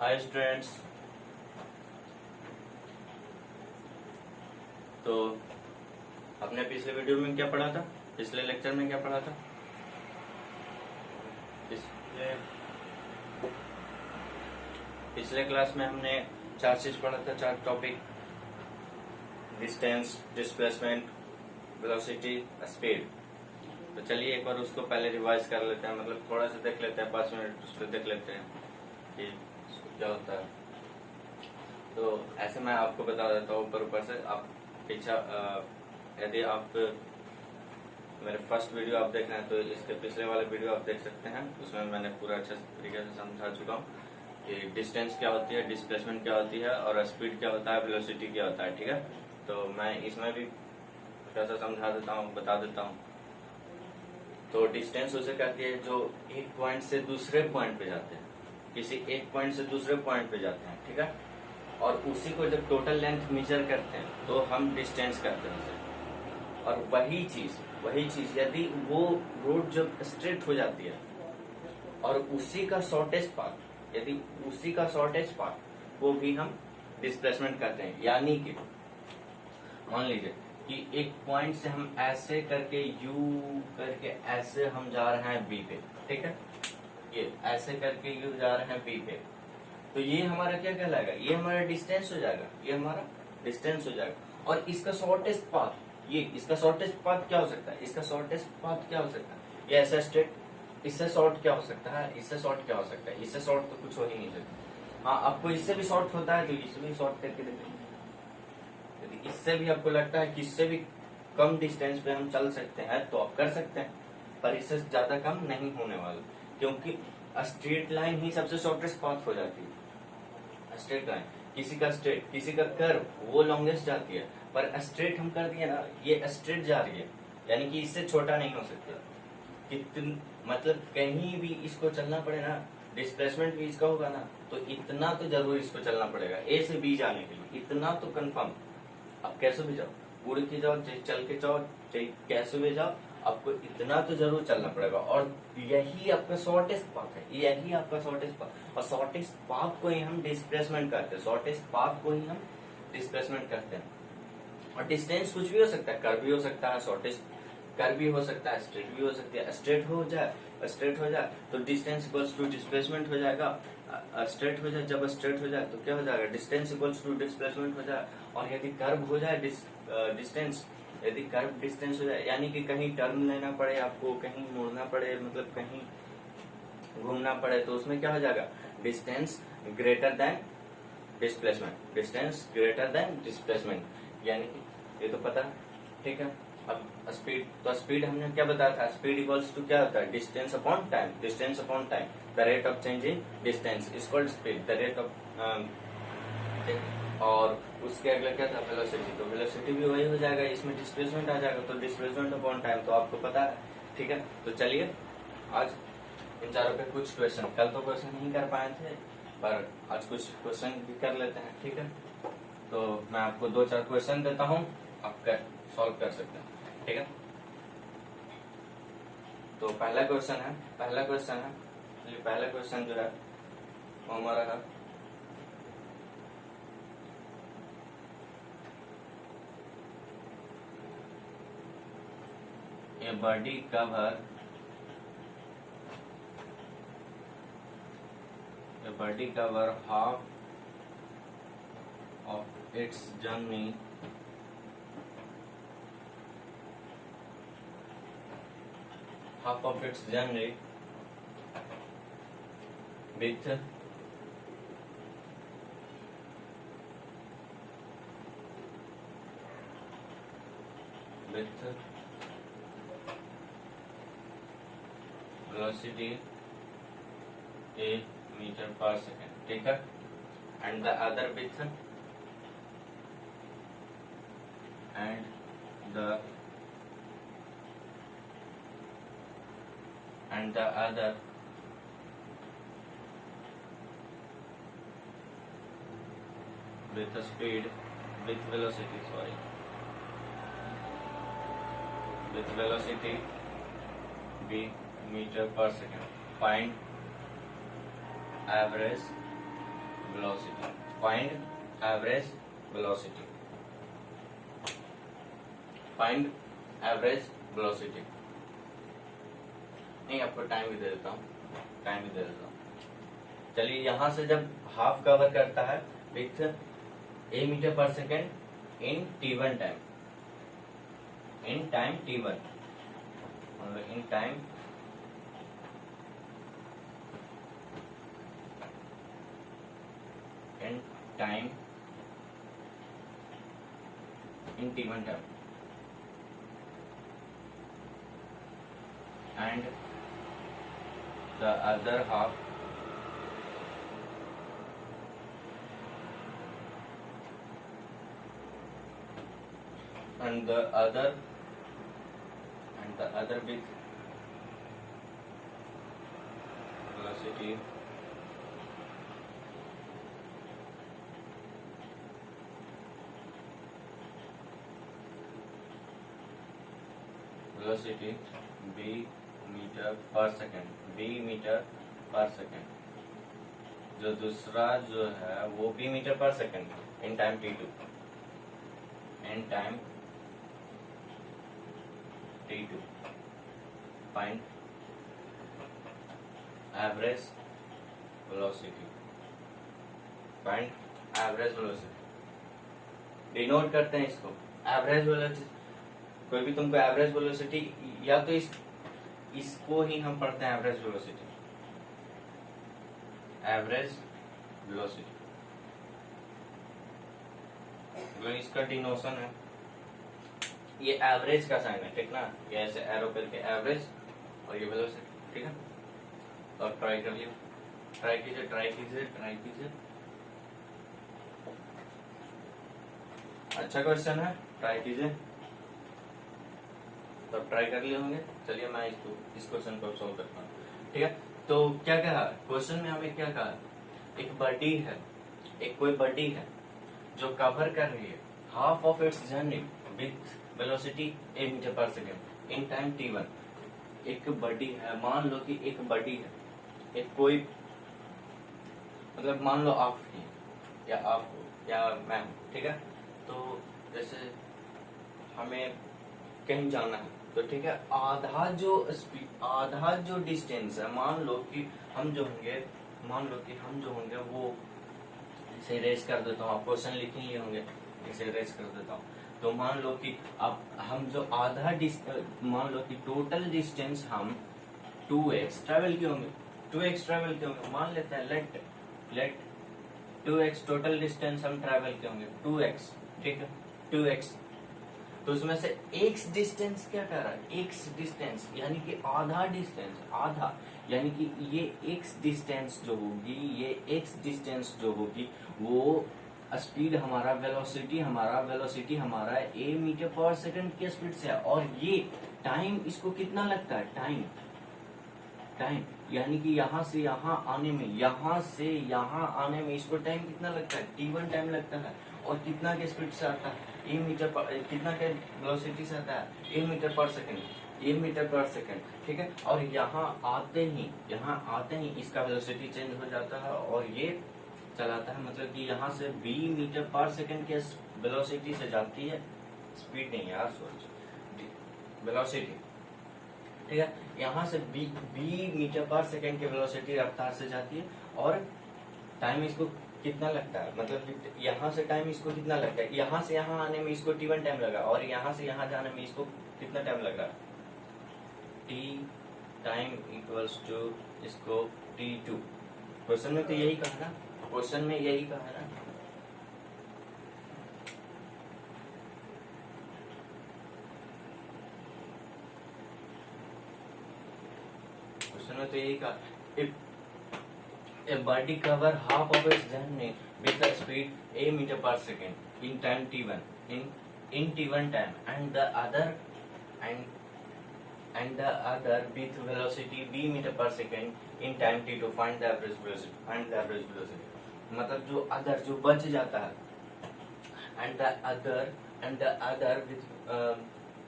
Hi students. तो अपने पिछले वीडियो में क्या पढ़ा था, पिछले लेक्चर में क्या पढ़ा था? पिछले क्लास में हमने चार चीज पढ़ा था, चार topic: distance, displacement, velocity, speed. तो चलिए एक बार उसको पहले रिवाइज कर लेते हैं, मतलब थोड़ा सा देख लेते हैं, 5 मिनट उस पर देख लेते हैं कि क्या होता है। तो ऐसे मैं आपको बता देता हूँ ऊपर से। आप पीछा यदि आप मेरे फर्स्ट वीडियो आप देख रहे हैं तो इसके पिछले वाले वीडियो आप देख सकते हैं, उसमें मैंने पूरा अच्छे तरीके से समझा चुका हूँ कि डिस्टेंस क्या होती है, डिस्प्लेसमेंट क्या होती है और स्पीड क्या होता है, वेलोसिटी क्या होता है। ठीक है, तो मैं इसमें भी थोड़ा सा समझा देता हूँ, बता देता हूँ। तो डिस्टेंस उसे कहती है जो एक पॉइंट से दूसरे पॉइंट पे जाते हैं, किसी एक पॉइंट से दूसरे पॉइंट पे जाते हैं। ठीक है, और उसी को जब टोटल लेंथ मेजर करते हैं तो हम डिस्टेंस कहते हैं उसे। और वही चीज यदि वो रोड जब स्ट्रेट हो जाती है और उसी का शॉर्टेस्ट पाथ, यदि उसी का शॉर्टेस्ट पाथ को भी हम डिस्प्लेसमेंट कहते हैं। यानी कि मान लीजिए कि एक पॉइंट से हम ऐसे करके यू करके ऐसे हम जा रहे हैं बी पे। ठीक है, ये ऐसे करके यू जा रहे हैं बी पे, तो ये हमारा क्या कहलाएगा? ये हमारा डिस्टेंस हो जाएगा, ये हमारा डिस्टेंस हो जाएगा। और इसका शॉर्टेस्ट पाथ, ये इसका शॉर्टेस्ट पाथ क्या हो सकता है? इसका शॉर्टेस्ट पाथ क्या हो सकता है? ये ऐसा स्ट्रेट, इससे शॉर्ट क्या हो सकता है? इससे शॉर्ट क्या हो सकता है? इससे शॉर्ट तो कुछ हो ही नहीं सकता। हाँ, आपको इससे भी शॉर्ट होता है तो इससे भी शॉर्ट करके देखेंगे। यदि इससे भी आपको लगता है कि इससे भी कम डिस्टेंस पे हम चल सकते हैं तो आप कर सकते हैं, पर इससे ज्यादा कम नहीं होने वाला, क्योंकि स्ट्रेट लाइन ही सबसे शॉर्टेस्ट पाथ हो जाती है। स्ट्रेट लाइन, किसी का स्ट्रेट, किसी का कर्व, वो लॉन्गेस्ट जाती है, पर स्ट्रेट हम कर दिए ना, ये स्ट्रेट जा रही है, यानी कि इससे छोटा नहीं हो सकता। मतलब कहीं भी इसको चलना पड़े ना, डिस्प्लेसमेंट भी इसका होगा ना, तो इतना तो जरूर इसको चलने पड़ेगा। ए से बी जाने के लिए इतना तो कंफर्म। आप कैसे भी जाओ, उड़ के जाओ, चाहे चल के जाओ, चाहे कैसे भी जाओ, आपको इतना तो जरूर चलना पड़ेगा। और यही आपका शॉर्टेस्ट पाथ है, यही आपका शॉर्टेस्ट पाथ। और शॉर्टेस्ट पाथ को ही हम डिस्प्लेसमेंट करते हैं, शॉर्टेस्ट पाथ को ही हम डिस्प्लेसमेंट करते हैं। और डिस्टेंस कुछ भी हो सकता है, कर्व भी हो सकता है, शॉर्टेस्ट कर्व भी हो सकता है, स्ट्रेट भी हो सकती है। स्ट्रेट हो जाए तो डिस्टेंस इक्वल्स टू डिस्प्लेसमेंट हो जाएगा। स्ट्रेट हो जाए, जब स्ट्रेट हो जाए तो क्या हो जाएगा? डिस्टेंस इक्वल्स टू डिस्प्लेसमेंट हो जाए। और यदि कर्व हो जाए डिस्टेंस, यदि कर्व डिस्टेंस हो जाए, यानी कि कहीं टर्न लेना पड़े आपको, कहीं मुड़ना पड़े, मतलब कहीं घूमना पड़े, तो उसमें क्या हो जाएगा? Distance greater than displacement, distance greater than displacement, यानी कि ये तो पता है। ठीक है, अब स्पीड, तो स्पीड हमने क्या बताया था? स्पीड इक्वल्स टू क्या होता है? Distance upon time, distance upon time, the rate of change in distance is called speed, the rate of. और उसके अगला क्या था? वेलोसिटी। तो वेलोसिटी भी वही हो जाएगा, इसमें डिस्प्लेसमेंट आ जाएगा, तो डिस्प्लेसमेंट अपॉन टाइम तो आपको पता है। ठीक है, तो चलिए आज इन चारों पे कुछ क्वेश्चन, कल तो क्वेश्चन नहीं कर पाए थे, पर आज कुछ क्वेश्चन भी कर लेते हैं। ठीक है, तो मैं आपको 2-4 क्वेश्चन देता हूँ, आप सॉल्व कर सकते हैं। ठीक है, तो पहला क्वेश्चन है, ये पहला क्वेश्चन जो है वो हमारा है, a body cover, a body cover half of its journey with velocity a meter per second. ठीक है, and the other with and the other with the speed, with velocity, sorry, with velocity b meter per second. Find average velocity, find average velocity, find average velocity. नहीं, आपको time भी दे देता हूँ, time भी दे देता हूँ। चलिए यहाँ से जब हाफ कवर करता है विथ ए मीटर पर second in t1 time, in time t1, in time in time in t1 time and the other half and the other with velocity b metre पर सेकेंड, b मीटर पर second, जो दूसरा जो है वो b metre पर second in time t2, in time t2, find average velocity, find average velocity. Denote करते हैं इसको एवरेज वेलोसिटी। कोई भी तुमको एवरेज वेलोसिटी, या तो इसको ही हम पढ़ते हैं एवरेज वेलोसिटी, एवरेज वेलोसिटी इसका डिनोशन है, ये एवरेज का साइन है, ठीक ना, ये ऐसे एरो करके एवरेज और ये वेलोसिटी, ठीक है। तो ट्राई कर लियो, ट्राई कीजिए, ट्राई कीजिए, ट्राई कीजिए। अच्छा क्वेश्चन है, ट्राई कीजिए। तो ट्राई कर लिए होंगे। चलिए मैं इस क्वेश्चन को सॉल्व करता हूँ, ठीक है। तो क्या कहा क्वेश्चन में, हमें क्या कहा, एक बॉडी है, एक कोई बॉडी है जो कवर कर रही है half of its journey with velocity A metre पर सेकेंड इन टाइम t1। एक बॉडी है, मान लो कि एक बॉडी है, एक कोई, मतलब मान लो आप ही या आप हो या मैं हूँ, ठीक है। तो जैसे हमें कहीं जाना है, तो ठीक है, आधा जो डिस्टेंस है, मान लो कि हम जो होंगे वो, इसे रेस कर देता हूँ, आप क्वेश्चन लिखे ही होंगे, इसे रेस कर देता हूँ। तो मान लो कि हम जो मान लो कि टोटल डिस्टेंस हम 2x ट्रेवल किए होंगे, मान लेते हैं लेट 2x टोटल डिस्टेंस हम ट्रेवल किए होंगे 2x, ठीक है, 2x। तो उसमें से x डिस्टेंस क्या कर रहा है, x डिस्टेंस यानी कि आधा डिस्टेंस, आधा यानी कि ये x डिस्टेंस जो होगी वो स्पीड हमारा, वेलोसिटी हमारा a मीटर पर सेकंड की स्पीड से है। और ये टाइम इसको कितना लगता है, टाइम यानी कि यहाँ से यहाँ आने में इसको टाइम कितना लगता है, t1 टाइम लगता है। और कितना के स्पीड से आता है, ए मीटर पर, कितना के वेलोसिटी से आता है, ए मीटर पर सेकंड, ठीक है। और यहाँ आते ही इसका वेलोसिटी चेंज हो जाता है और ये चलाता है, मतलब कि यहाँ से b मीटर पर सेकंड के वेलोसिटी से जाती है, स्पीड नहीं यार, सॉरी, वेलोसिटी, ठीक है। यहाँ से b मीटर पर सेकंड के वेलोसिटी रफ्तार से जाती है। और टाइम इसको कितना लगता है, मतलब यहाँ से टाइम इसको कितना लगता है, यहाँ से यहाँ आने में इसको t1 टाइम लगा, और यहाँ से यहाँ जाने में इसको कितना टाइम लगा, t टाइम इक्वल्स टू इसको t2। क्वेश्चन में तो यही कहा ना, क्वेश्चन में यही कहा है ना। क्वेश्चन में तो यही कहा, a body cover half of its journey with a speed a meter per second in time t1 in t1 time, and the other with velocity b meter per second in time t2, find the average velocity। मतलब जो बच जाता है, and the other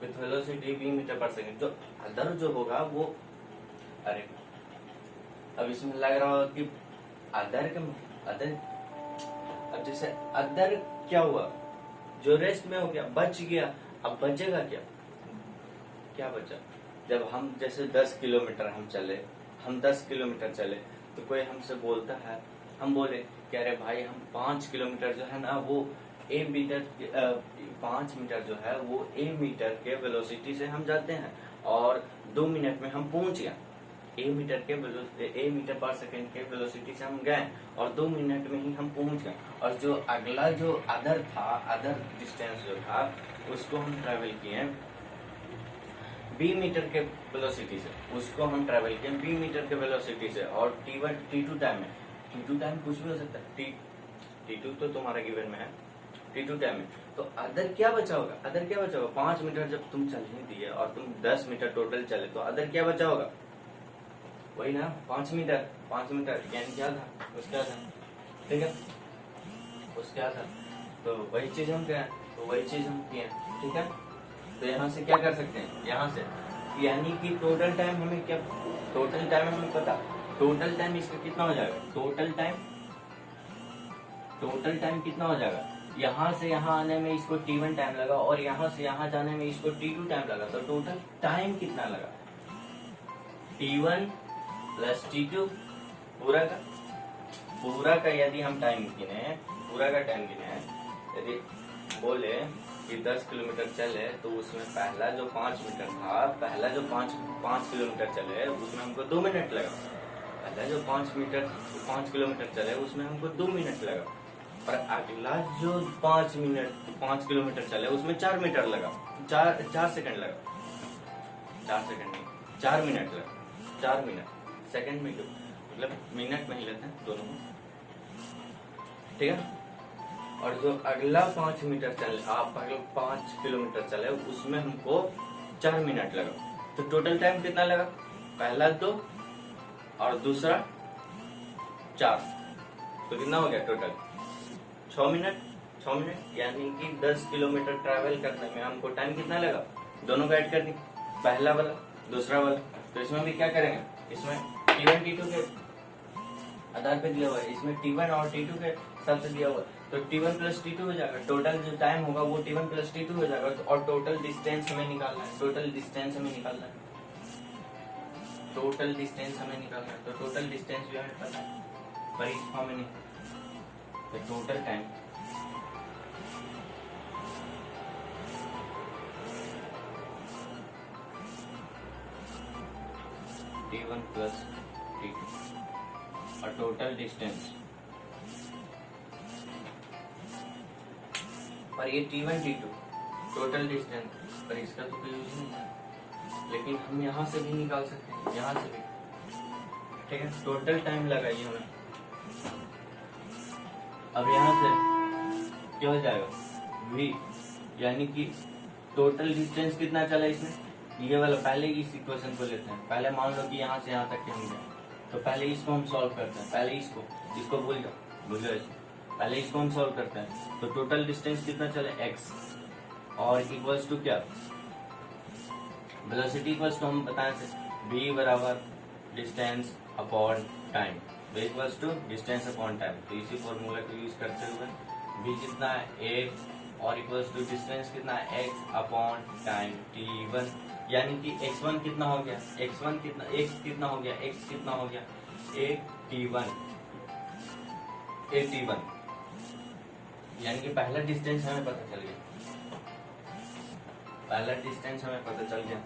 with velocity b meter per second, जो other जो होगा वो, अरे अब इसमें लग रहा होगा कि अदर अब जैसे अदर क्या हुआ, जो रेस्ट में हो गया, बच गया। अब बचेगा क्या, क्या बचा? जब हम जैसे 10 किलोमीटर हम 10 किलोमीटर चले, तो कोई हमसे बोलता है, हम बोले कि अरे भाई हम 5 किलोमीटर जो है ना वो 5 मीटर जो है वो ए मीटर के वेलोसिटी से हम जाते हैं और 2 मिनट में हम पहुंच गए। ए मीटर पर सेकंड के वेलोसिटी से हम गए और 2 मिनट में ही हम पहुंच गए। और जो अगला जो अदर डिस्टेंस जो था उसको हम ट्रेवल किए बी मीटर के वेलोसिटी से, उसको हम ट्रेवल किए बी मीटर के वेलोसिटी से। और T2 टाइम में, T2 टाइम कुछ भी हो सकता है, T2 तो तुम्हारा गिवन में है, T2 टाइम में। तो अदर क्या बचा होगा? 5 मीटर जब तुम चल ही दिए और तुम 10 मीटर टोटल चले, तो अदर क्या बचा होगा? वही ना, 5 मीटर यानी क्या था, उसका था, ठीक है, उसका था। तो वही चीज हम क्या है, तो वही चीज हम किए, ठीक है। तो यहाँ से क्या कर सकते हैं, यहाँ से यानी कि टोटल टाइम हमें पता, टोटल टाइम इसका कितना हो जाएगा, टोटल टाइम कितना हो जाएगा? यहाँ से यहाँ आने में इसको T1 टाइम लगा और यहाँ से यहाँ जाने में इसको T2 टाइम लगा, तो टोटल टाइम कितना लगा? T1 प्लस T2 पूरा का यदि हम टाइम गिने, यदि बोले कि 10 किलोमीटर चले तो उसमें पहला जो 5 मीटर था, पहला जो 5 किलोमीटर चले उसमें हमको 2 मिनट लगा। पहला जो 5 किलोमीटर चले उसमें हमको 2 मिनट लगा। और अगला जो 5 किलोमीटर चले उसमें 4 मीटर लगा, 4 सेकंड लगा, 4 मिनट लगा, 4 मिनट, सेकंड में क्यों, मतलब मिनट में ही लेते हैं दोनों में, ठीक है। और जो अगला 5 किलोमीटर चले उसमें हमको 4 मिनट लगा। तो टोटल टाइम कितना लगा? पहला 2 और दूसरा 4, तो कितना हो गया टोटल? 6 मिनट यानी कि 10 किलोमीटर ट्रैवल करने में हमको टाइम कितना लगा? दोनों को ऐड कर दी, पहला वाला दूसरा वाला। तो इसमें भी क्या करेंगे, इसमें T1 T2 के आधार पे दिया हुआ है, इसमें T1 और T2 के हिसाब से दिया हुआ है। तो T1 प्लस T2 हो जाएगा, टोटल जो टाइम होगा वो T1 प्लस T2 हो जाएगा। और टोटल डिस्टेंस हमें निकालना है, तो टोटल डिस्टेंस हमें निकालना है, तो टोटल डिस्टेंस भी हमें पता है, पर इस फॉर्म में नहीं। तो total time T1 plus T2 और टोटल डिस्टेंस, पर ये T1 T2 टोटल डिस्टेंस, पर इसका तो कोई यूज नहीं है, लेकिन हम यहाँ से भी निकाल सकते हैं, यहाँ से भी, ठीक है। टोटल टाइम लगाइए हमें। अब यहाँ से क्या हो जाएगा, v, यानी कि टोटल डिस्टेंस कितना चला इसमें, ये वाला। पहले इस इक्वेशन को लेते हैं, पहले मान लो कि यहाँ से यहाँ तक हम गए, तो पहले इसको हम सॉल्व करते हैं, पहले इसको भूल जाओ ऐसे, पहले इसको हम सॉल्व करते हैं। तो टोटल डिस्टेंस कितना चले, x, और इक्वल्स टू क्या, वेलोसिटी इक्वल्स टू हम बताए थे v बराबर distance upon time, v equals to distance upon time. तो इसी फॉर्मूला को यूज करते हुए v कितना है 1 और इक्वल्स टू डिस्टेंस कितना है x अपॉन टाइम T1, यानी कि x1 कितना हो गया, x कितना हो गया 1 T1, यानी कि पहला डिस्टेंस हमें पता चल गया,